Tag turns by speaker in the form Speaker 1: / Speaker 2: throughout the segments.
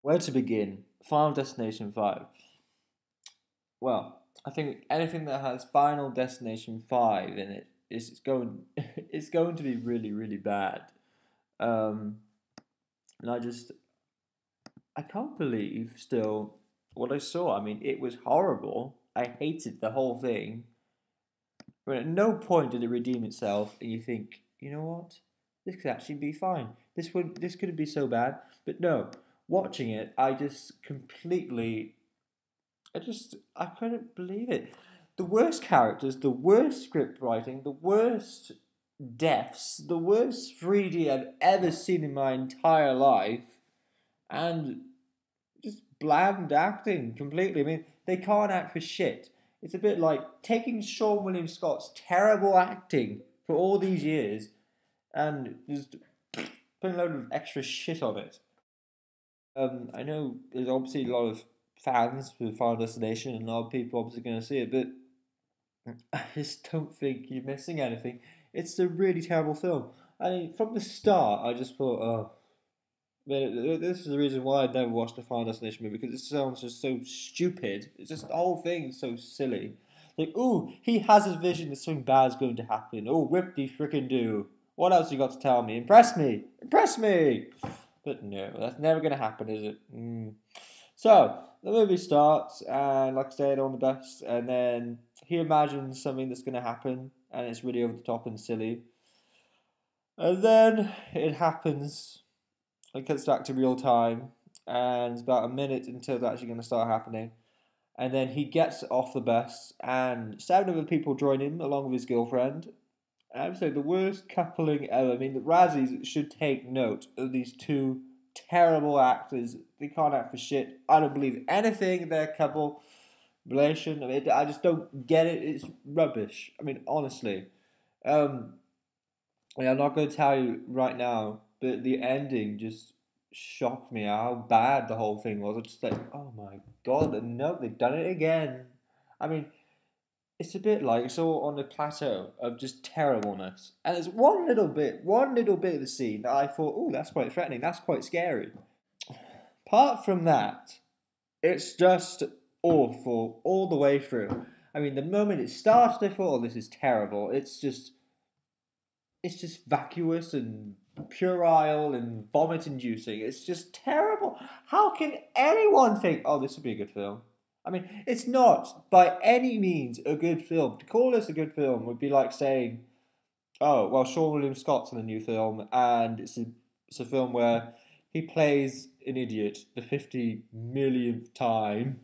Speaker 1: Where to begin? Final Destination 5. Well, I think anything that has Final Destination 5 in it is it's going it's going to be really, really bad. Um, and I can't believe still what I saw. I mean, it was horrible. I hated the whole thing. But at no point did it redeem itself, and you think, you know what? This could actually be fine. This couldn't be so bad. But no, watching it, I couldn't believe it. The worst characters, the worst script writing, the worst deaths, the worst 3D I've ever seen in my entire life, and just bland acting completely. I mean, they can't act for shit. It's a bit like taking Sean William Scott's terrible acting for all these years and just putting a load of extra shit on it. I know there's obviously a lot of fans for Final Destination and a lot of people obviously going to see it, but I just don't think you're missing anything. It's a really terrible film. I mean, from the start, I just thought, oh, man, this is the reason why I never watched the Final Destination movie because it sounds just so stupid. It's just the whole thing is so silly. Like, ooh, he has a vision that something bad's going to happen. Oh, whip de frickin' do. What else you got to tell me? Impress me! Impress me! But no, that's never going to happen, is it? So, the movie starts, and like I said, on the best, and then he imagines something that's going to happen, and it's really over the top and silly. And then it happens, it cuts back to real time, and it's about a minute until it's actually going to start happening. And then he gets off the bus, and seven other people join him along with his girlfriend. I would say the worst coupling ever. I mean, the Razzies should take note of these two terrible actors. They can't act for shit. I don't believe anything in their couple relation. I mean, I just don't get it. It's rubbish. I mean, honestly. Um, I mean, I'm not going to tell you right now, but the ending just shocked me how bad the whole thing was. I just like, oh my god, no, they've done it again. I mean, it's a bit like it's all on a plateau of just terribleness. And there's one little bit of the scene that I thought, oh, that's quite threatening, that's quite scary. Apart from that, it's just awful all the way through. I mean, the moment it started, I thought, oh, this is terrible. It's just vacuous and puerile and vomit inducing. It's just terrible. How can anyone think, oh, this would be a good film? I mean, it's not by any means a good film. To call this a good film would be like saying, oh, well, Sean William Scott's in a new film, and it's a film where he plays an idiot the 50 millionth time.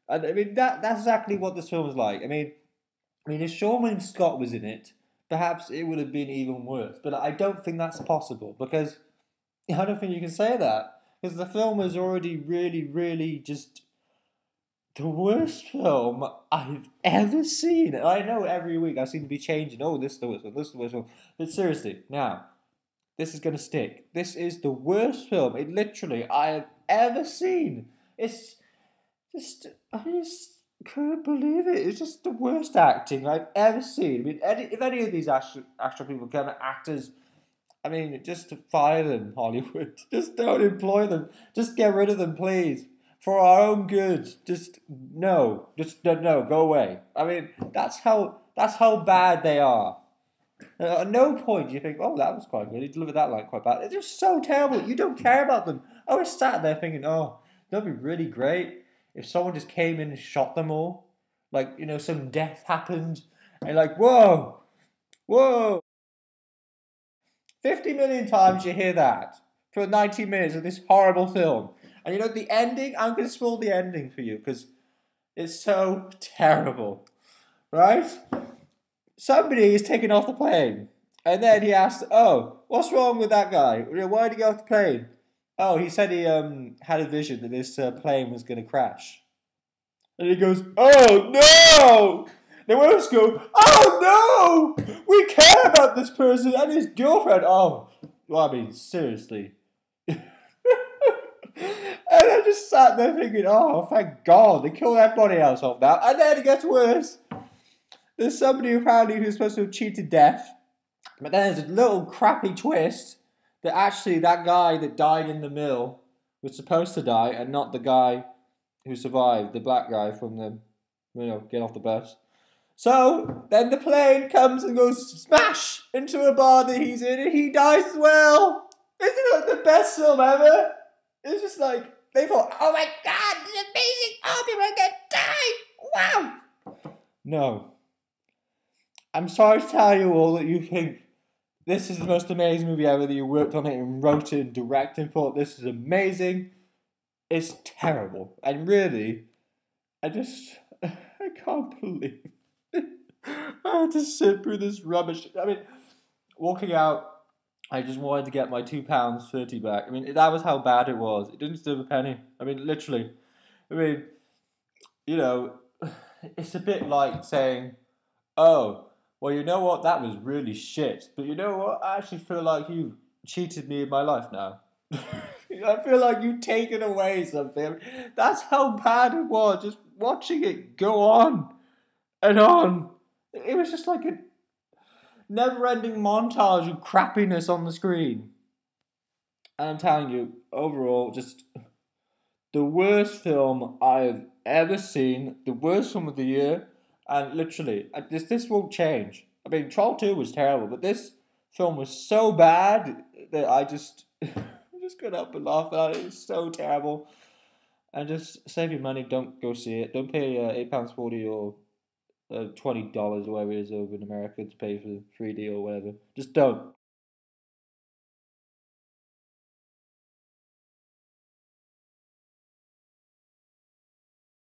Speaker 1: And I mean, that's exactly what this film is like. I mean, if Sean William Scott was in it, perhaps it would have been even worse. But I don't think that's possible because I don't think you can say that because the film is already really, really just the worst film I've ever seen. And I know every week I seem to be changing. Oh, this is the worst one. This is the worst one. But seriously, now this is gonna stick. This is the worst film. It literally I have ever seen. It's I just couldn't believe it. It's just the worst acting I've ever seen. I mean, if any of these actual people become actors, I mean, just to fire them, Hollywood. Just don't employ them. Just get rid of them, please. For our own good. Just no. Just no. Go away. I mean, that's how bad they are. At no point do you think, oh, that was quite good. He delivered that line quite bad. They're just so terrible. You don't care about them. I was sat there thinking, oh, that'd be really great if someone just came in and shot them all. Like, some death happened. And like, whoa, whoa. 50 million times you hear that for 90 minutes of this horrible film. And the ending, I'm going to spoil the ending for you because it's so terrible. Right? Somebody is taken off the plane. And then he asked, oh, what's wrong with that guy? Why did he get off the plane? Oh, he said he had a vision that this plane was going to crash. And he goes, oh no! The others go, oh no! We care about this person and his girlfriend. Oh, well, I mean, seriously. And I just sat there thinking, oh, thank God, they killed everybody else off now. And then it gets worse. There's somebody apparently who's supposed to have cheated death, but then there's a little crappy twist that actually that guy that died in the mill was supposed to die, and not the guy who survived, the black guy from the, get off the bus. So then the plane comes and goes smash into a bar that he's in, and he dies as well. Isn't it like the best film ever? It's just like they thought, oh my god, this is amazing! Oh, people are gonna die! Wow. No, I'm sorry to tell you all that you think this is the most amazing movie ever, that you worked on it and wrote it and directed and thought this is amazing. It's terrible, and really, I can't believe I had to sit through this rubbish. I mean, walking out, I just wanted to get my £2.30 back. I mean, that was how bad it was. It didn't deserve a penny. I mean, literally. I mean, you know, it's a bit like saying, oh, well, you know what? That was really shit. But you know what? I actually feel like you cheated me in my life now. I feel like you've taken away something. I mean, that's how bad it was. Just watching it go on and on. It was just like a never-ending montage of crappiness on the screen. And I'm telling you, overall, just the worst film I've ever seen, the worst film of the year, and literally, this won't change. I mean, Troll 2 was terrible, but this film was so bad that I just, I just got up and laughed at it. It's so terrible. And just save your money, don't go see it. Don't pay £8.40 or $20 or whatever it is over in America to pay for 3D or whatever. Just don't.